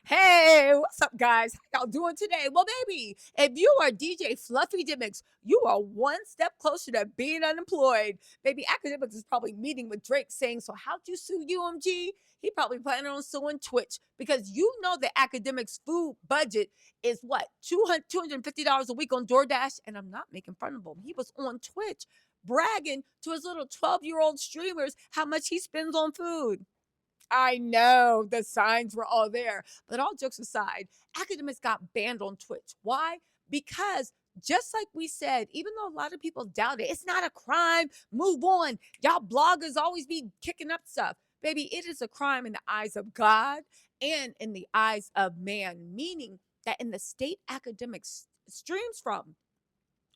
Hey, what's up, guys? How y'all doing today? Well, baby, if you are DJ Fluffy Dimmicks, you are one step closer to being unemployed. Baby, Academics is probably meeting with Drake saying, so how'd you sue UMG? He probably planning on suing Twitch because you know the Academics food budget is what, $250 a week on DoorDash? And I'm not making fun of him. He was on Twitch bragging to his little 12-year-old streamers how much he spends on food. I know the signs were all there. But all jokes aside, Academics got banned on Twitch. Why? Because just like we said, even though a lot of people doubt it, it's not a crime. Move on. Y'all bloggers always be kicking up stuff. Baby, it is a crime in the eyes of God and in the eyes of man, meaning that in the state Academics streams from,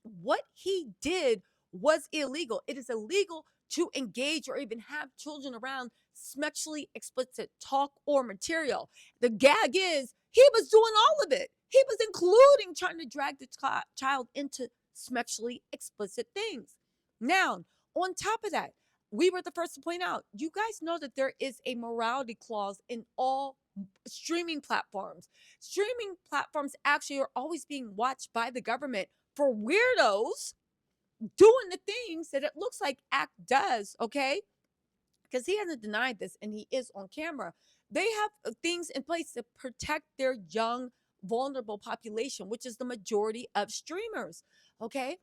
what he did was illegal. It is illegal to engage or even have children around sexually explicit talk or material. The gag is he was doing all of it. He was including trying to drag the child into sexually explicit things. Now, on top of that, we were the first to point out, you guys know that there is a morality clause in all streaming platforms. Streaming platforms actually are always being watched by the government for weirdos doing the things that it looks like Act does, okay? Because he hasn't denied this and he is on camera. They have things in place to protect their young, vulnerable population, which is the majority of streamers, okay?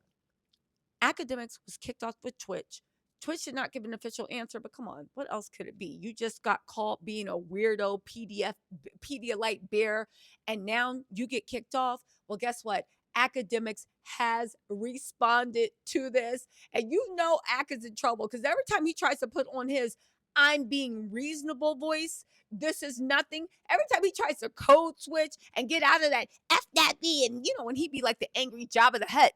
Academics was kicked off with Twitch. Twitch did not give an official answer, but come on, what else could it be? You just got caught being a weirdo Pedialyte bear, and now you get kicked off. Well, guess what? Academics has responded to this, and you know Ack is in trouble because every time he tries to put on his I'm being reasonable voice, this is nothing. Every time he tries to code switch and get out of that F that B, and when he be like the angry Jabba the Hutt,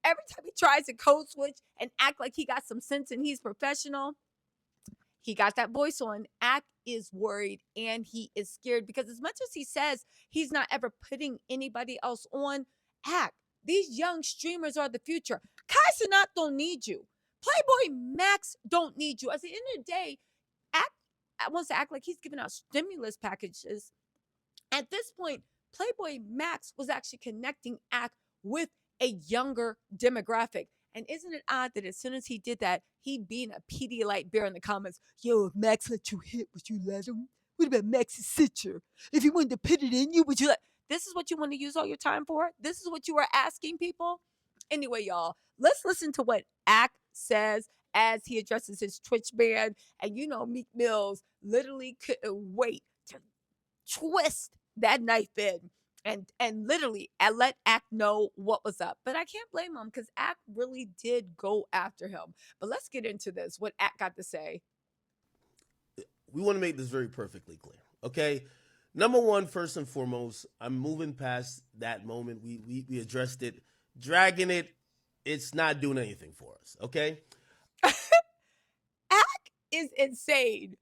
every time he tries to code switch and act like he got some sense and he's professional, he got that voice on. Ack is worried and he is scared because as much as he says he's not ever putting anybody else on, Ack, these young streamers are the future. Kai Cenat don't need you. Playboy Max don't need you. At the end of the day, Ack wants to act like he's giving out stimulus packages. At this point, Playboy Max was actually connecting Ack with a younger demographic. And isn't it odd that as soon as he did that, he being a Pedialyte bear in the comments, yo, if Max let you hit, would you let him? What about Max's Sitcher? If he wanted to put it in you, would you let? This is what you want to use all your time for? This is what you are asking people? Anyway, y'all, let's listen to what Ack says as he addresses his Twitch ban. And Meek Mills literally couldn't wait to twist that knife in and literally and let Ack know what was up. But I can't blame him because Ack really did go after him. But let's get into this. What Ack got to say. We want to make this very perfectly clear. Okay. Number one, first and foremost, I'm moving past that moment. We addressed it. Dragging it, it's not doing anything for us. Okay. Ack is insane.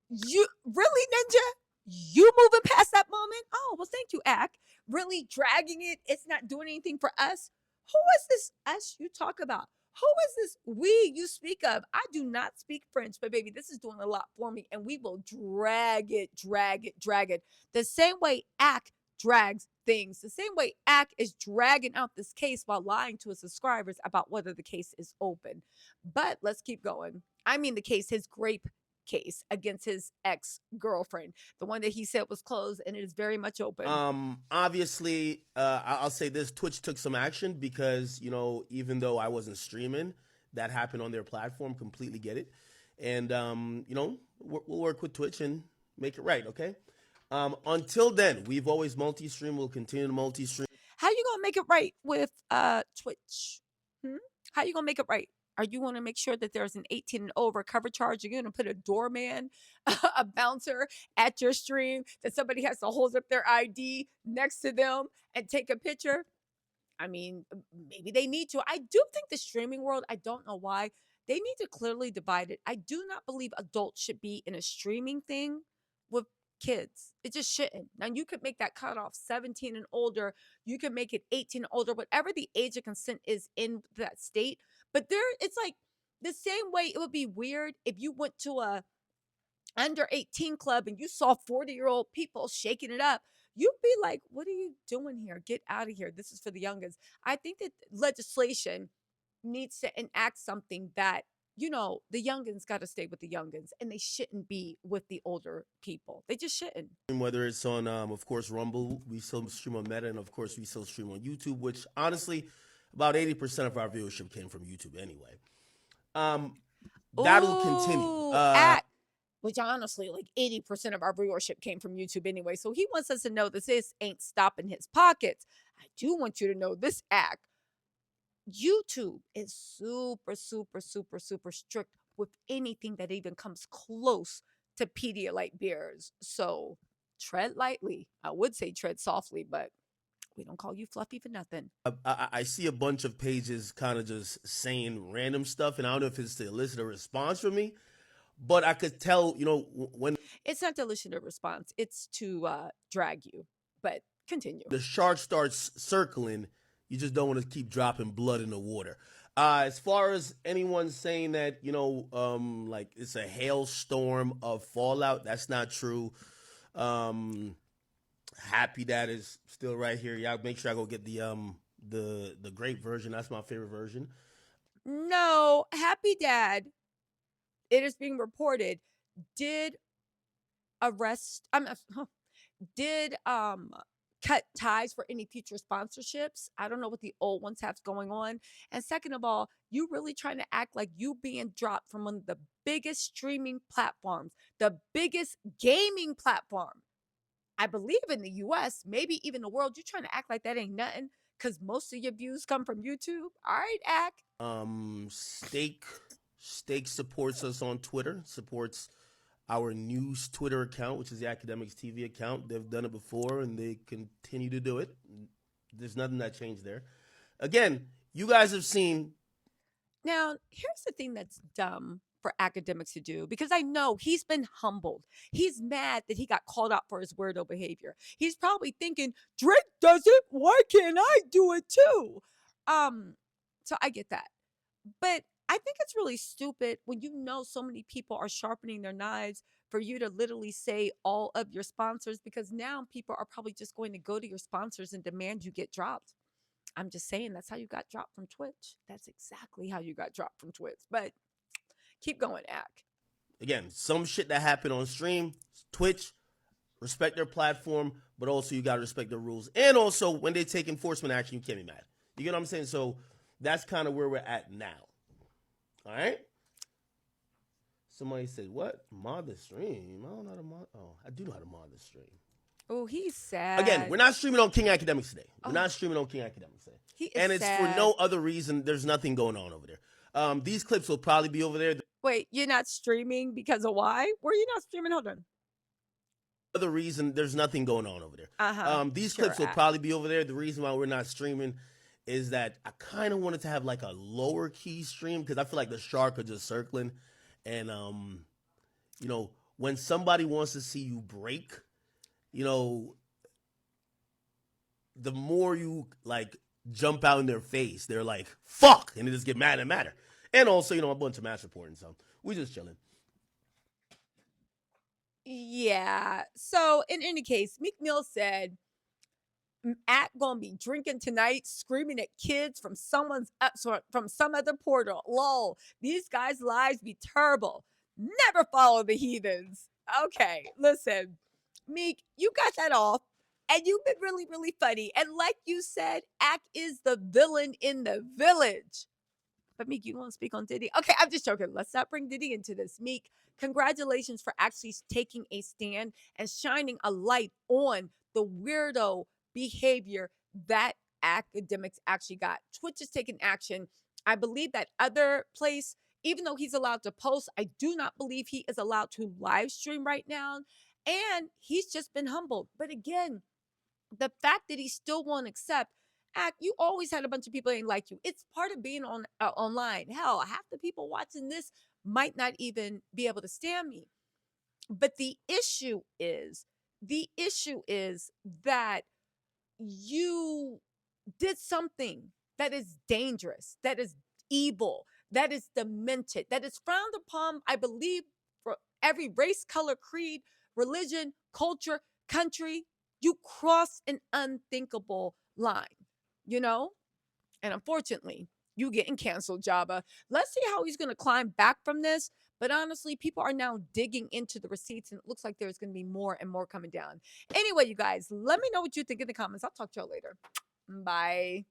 You really, Ninja? You moving past that moment? Oh, well, thank you, Ack. Really dragging it. It's not doing anything for us. Who is this us you talk about? Who is this we you speak of? I do not speak French, but baby, this is doing a lot for me, and we will drag it, drag it, drag it. The same way Ack drags things, the same way Ack is dragging out this case while lying to his subscribers about whether the case is open. But let's keep going. I mean, the case, his grape case against his ex-girlfriend, the one that he said was closed, and it is very much open. Obviously, I'll say this: Twitch took some action because even though I wasn't streaming, that happened on their platform. Completely get it, and we'll work with Twitch and make it right. Okay. Until then, we've always multi-stream. We'll continue to multi-stream. How you gonna make it right with Twitch? How you gonna make it right? Are you going to make sure that there's an 18 and over cover charge? You're going to put a doorman, a bouncer at your stream that somebody has to hold up their ID next to them and take a picture? I mean, maybe they need to. I do think the streaming world, I don't know why, they need to clearly divide it. I do not believe adults should be in a streaming thing with kids. It just shouldn't. Now, you could make that cutoff 17 and older. You can make it 18 and older, whatever the age of consent is in that state. But it's like the same way it would be weird if you went to under 18 club and you saw 40-year-old people shaking it up, you'd be like, what are you doing here? Get out of here. This is for the youngins. I think that legislation needs to enact something that, the youngins got to stay with the youngins and they shouldn't be with the older people. They just shouldn't. Whether it's on, of course, Rumble, we still stream on Meta, and of course, we still stream on YouTube, which honestly, about 80% of our viewership came from YouTube anyway. Um, that'll continue. Ooh, act. Which honestly, like 80% of our viewership came from YouTube anyway. So he wants us to know that this ain't stopping his pockets. I do want you to know this act. YouTube is super, super, super, super strict with anything that even comes close to Pedialyte beers. So tread lightly. I would say tread softly, but we don't call you fluffy for nothing. I see a bunch of pages kind of just saying random stuff, and I don't know if it's to elicit a response from me, but I could tell, when It's not to elicit a response, it's to drag you. But continue. the shark starts circling, you just don't want to keep dropping blood in the water. As far as anyone saying that, like it's a hailstorm of fallout, that's not true. Happy Dad is still right here. Y'all make sure I go get the grape version. That's my favorite version. No, Happy Dad, it is being reported, did arrest, did cut ties for any future sponsorships. I don't know what the old ones have going on. And second of all, you really trying to act like you being dropped from one of the biggest streaming platforms, the biggest gaming platform, I believe in the US, maybe even the world. You trying to act like that ain't nothing because most of your views come from YouTube. All right, act. Steak supports us on Twitter, supports our news Twitter account, which is the Akademiks TV account. They've done it before and they continue to do it. There's nothing that changed there. Again, you guys have seen. Now, here's the thing that's dumb for Akademiks to do because I know he's been humbled. He's mad that he got called out for his weirdo behavior. He's probably thinking, Drake does it, why can't I do it too? So I get that. But I think it's really stupid when you know so many people are sharpening their knives for you to literally say all of your sponsors because now people are probably just going to go to your sponsors and demand you get dropped. I'm just saying that's how you got dropped from Twitch. That's exactly how you got dropped from Twitch. But keep going, Ack. Again, some shit that happened on stream, Twitch, respect their platform, but also you got to respect their rules. And also, when they take enforcement action, you can't be mad. You get what I'm saying? So that's kind of where we're at now. All right? Somebody said, what? Mod the stream? I don't know how to mod. Oh, I do know how to mod the stream. Oh, he's sad. Again, we're not streaming on King Akademiks today. We're not streaming on King Akademiks today. He is and it's sad. for no other reason. There's nothing going on over there. These clips will probably be over there. Wait, you're not streaming because of why? Where are you not streaming? Hold on. Other reason, there's nothing going on over there. These Sure, clips will Ack. probably be over there. The reason why we're not streaming is that I kind of wanted to have like a lower key stream because I feel like the shark are just circling. And, when somebody wants to see you break, the more you like jump out in their face, they're like, fuck, and they just get mad and madder. And also, a bunch of match reporting, so we just chilling. Yeah. So in any case, Meek Mill said, Act gonna be drinking tonight, screaming at kids from from some other portal. Lol. These guys' lives be terrible. Never follow the heathens. Okay, listen, Meek, you got that off, and you've been really, really funny. And like you said, Act is the villain in the village. But Meek, you want to speak on Diddy? Okay, I'm just joking. Let's not bring Diddy into this. Meek, congratulations for actually taking a stand and shining a light on the weirdo behavior that Akademiks actually got. Twitch is taking action. I believe that other place, even though he's allowed to post, I do not believe he is allowed to live stream right now. And he's just been humbled. But again, the fact that he still won't accept, Act, you always had a bunch of people that ain't like you. It's part of being online. Hell, half the people watching this might not even be able to stand me. But the issue is that you did something that is dangerous, that is evil, that is demented, that is frowned upon, I believe, every race, color, creed, religion, culture, country. You cross an unthinkable line, you know? And unfortunately, you getting canceled, Jabba. Let's see how he's going to climb back from this. But honestly, people are now digging into the receipts, and it looks like there's going to be more and more coming down. Anyway, you guys, let me know what you think in the comments. I'll talk to y'all later. Bye.